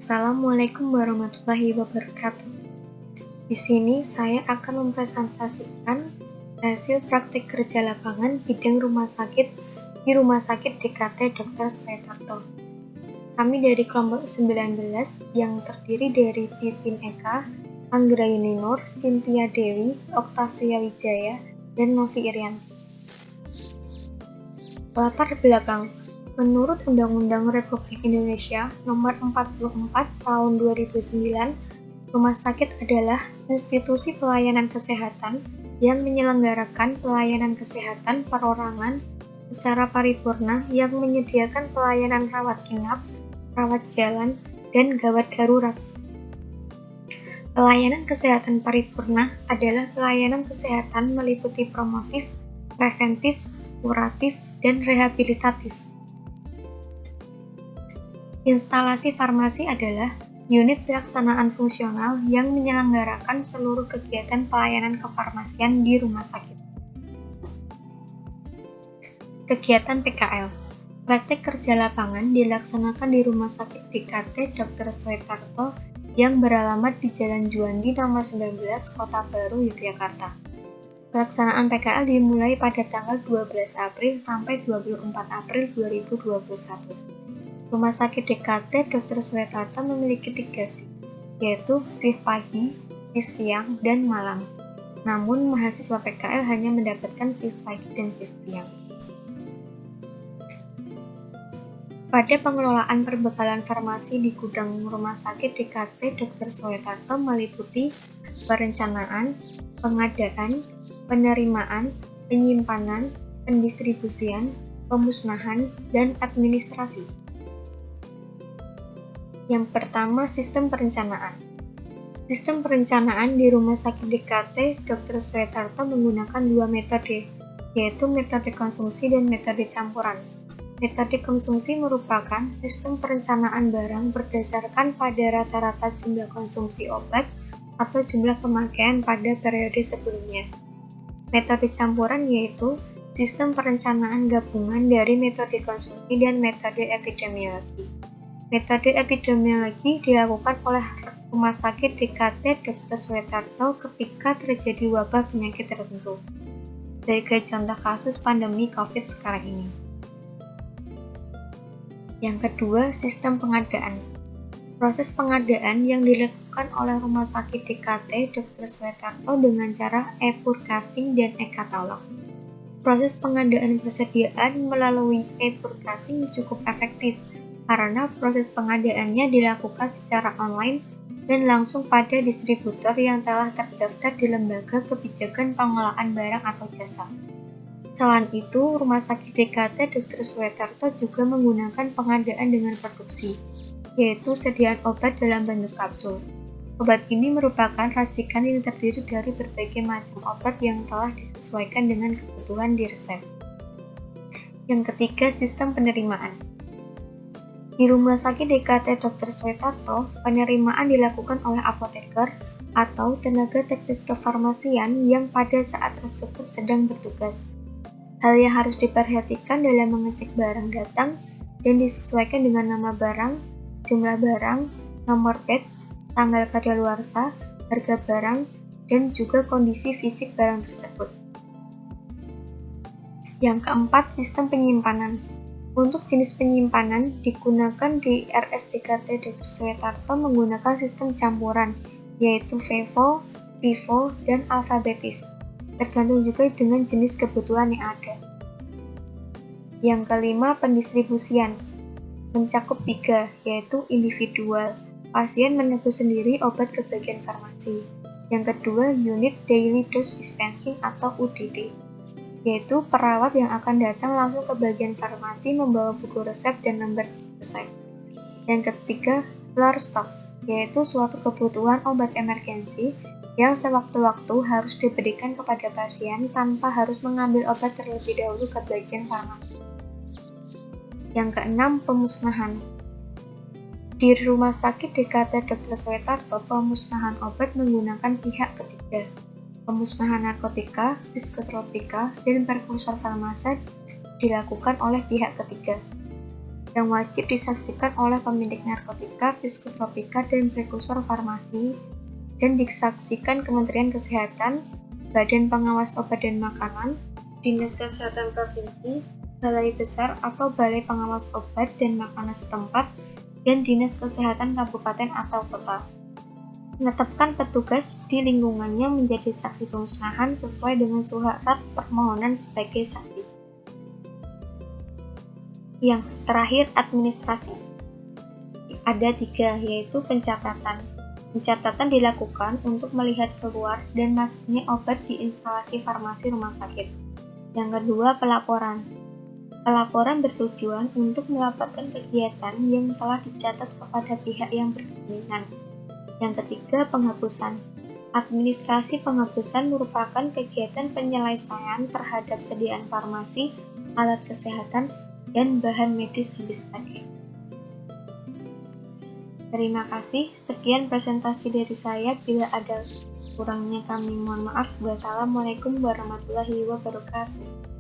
Assalamualaikum warahmatullahi wabarakatuh. Di sini saya akan mempresentasikan hasil praktik kerja lapangan bidang rumah sakit di Rumah Sakit DKT Dr. Swetarto. Kami dari kelompok 19 yang terdiri dari Pipin Eka, Anggraini Nur, Cynthia Dewi, Oktavia Wijaya, dan Novi Irianti. Latar belakang. Menurut Undang-Undang Republik Indonesia Nomor 44 Tahun 2009, rumah sakit adalah institusi pelayanan kesehatan yang menyelenggarakan pelayanan kesehatan perorangan secara paripurna yang menyediakan pelayanan rawat inap, rawat jalan, dan gawat darurat. Pelayanan kesehatan paripurna adalah pelayanan kesehatan meliputi promotif, preventif, kuratif, dan rehabilitatif. Instalasi farmasi adalah unit pelaksanaan fungsional yang menyelenggarakan seluruh kegiatan pelayanan kefarmasian di rumah sakit. Kegiatan PKL. Praktek kerja lapangan dilaksanakan di Rumah Sakit DKT Dr. Swetarto yang beralamat di Jalan Juandi Nomor 19, Kota Baru, Yogyakarta. Pelaksanaan PKL dimulai pada tanggal 12 April sampai 24 April 2021. Rumah Sakit DKT Dr. Swetarto memiliki 3 shift, yaitu shift pagi, shift siang, dan malam. Namun, mahasiswa PKL hanya mendapatkan shift pagi dan shift siang. Pada pengelolaan perbekalan farmasi di gudang Rumah Sakit DKT Dr. Swetarto meliputi perencanaan, pengadaan, penerimaan, penyimpanan, pendistribusian, pemusnahan, dan administrasi. Yang pertama, sistem perencanaan. Sistem perencanaan di Rumah Sakit DKT Dr. Swetarto menggunakan 2 metode, yaitu metode konsumsi dan metode campuran. Metode konsumsi merupakan sistem perencanaan barang berdasarkan pada rata-rata jumlah konsumsi obat atau jumlah pemakaian pada periode sebelumnya. Metode campuran yaitu sistem perencanaan gabungan dari metode konsumsi dan metode epidemiologi. Metode epidemiologi dilakukan oleh Rumah Sakit DKT Dr. Swetarto ketika terjadi wabah penyakit tertentu. Sebagai contoh kasus pandemi COVID sekarang ini. Yang kedua, sistem pengadaan. Proses pengadaan yang dilakukan oleh Rumah Sakit DKT Dr. Swetarto dengan cara e-forecasting dan e-katalog. Proses pengadaan persediaan melalui e-forecasting cukup efektif, karena proses pengadaannya dilakukan secara online dan langsung pada distributor yang telah terdaftar di Lembaga Kebijakan Pengelolaan Barang atau Jasa. Selain itu, Rumah Sakit DKT Dr. Swetarto juga menggunakan pengadaan dengan produksi, yaitu sediaan obat dalam bentuk kapsul. Obat ini merupakan racikan yang terdiri dari berbagai macam obat yang telah disesuaikan dengan kebutuhan di resep. Yang ketiga, sistem penerimaan. Di Rumah Sakit DKT Dr. Swetarto, penerimaan dilakukan oleh apoteker atau tenaga teknis kefarmasian yang pada saat tersebut sedang bertugas. Hal yang harus diperhatikan dalam mengecek barang datang dan disesuaikan dengan nama barang, jumlah barang, nomor batch, tanggal kadaluarsa, harga barang, dan juga kondisi fisik barang tersebut. Yang keempat, sistem penyimpanan. Untuk jenis penyimpanan digunakan di RSDKT Dr. Swetarto menggunakan sistem campuran, yaitu FIFO, FIFO, dan alfabetis, tergantung juga dengan jenis kebutuhan yang ada. Yang kelima, pendistribusian. Mencakup 3, yaitu individual, pasien menebus sendiri obat ke bagian farmasi. Yang kedua, unit daily dose dispensing atau UDD, yaitu perawat yang akan datang langsung ke bagian farmasi membawa buku resep dan nomor resep. Yang ketiga, floor stock, yaitu suatu kebutuhan obat emergensi yang sewaktu-waktu harus diberikan kepada pasien tanpa harus mengambil obat terlebih dahulu ke bagian farmasi. Yang keenam, pemusnahan. Di Rumah Sakit DKT Dr. Swetarto, pemusnahan obat menggunakan pihak ketiga. Pemusnahan narkotika, psikotropika, dan prekursor farmasa dilakukan oleh pihak ketiga. yang wajib disaksikan oleh pemilik narkotika, psikotropika, dan prekursor farmasi, dan disaksikan Kementerian Kesehatan, Badan Pengawas Obat dan Makanan, Dinas Kesehatan Provinsi, Balai Besar atau Balai Pengawas Obat dan Makanan setempat, dan Dinas Kesehatan Kabupaten atau Kota. Menetapkan petugas di lingkungannya menjadi saksi pemusnahan sesuai dengan surat permohonan sebagai saksi. Yang terakhir, administrasi. Ada 3, yaitu pencatatan. Pencatatan dilakukan untuk melihat keluar dan masuknya obat di instalasi farmasi rumah sakit. Yang kedua, pelaporan. Pelaporan bertujuan untuk melaporkan kegiatan yang telah dicatat kepada pihak yang berkepentingan. Yang ketiga, penghapusan. Administrasi penghapusan merupakan kegiatan penyelesaian terhadap sediaan farmasi, alat kesehatan, dan bahan medis habis pakai. Terima kasih, sekian presentasi dari saya. Bila ada kurangnya kami mohon maaf. Wassalamualaikum warahmatullahi wabarakatuh.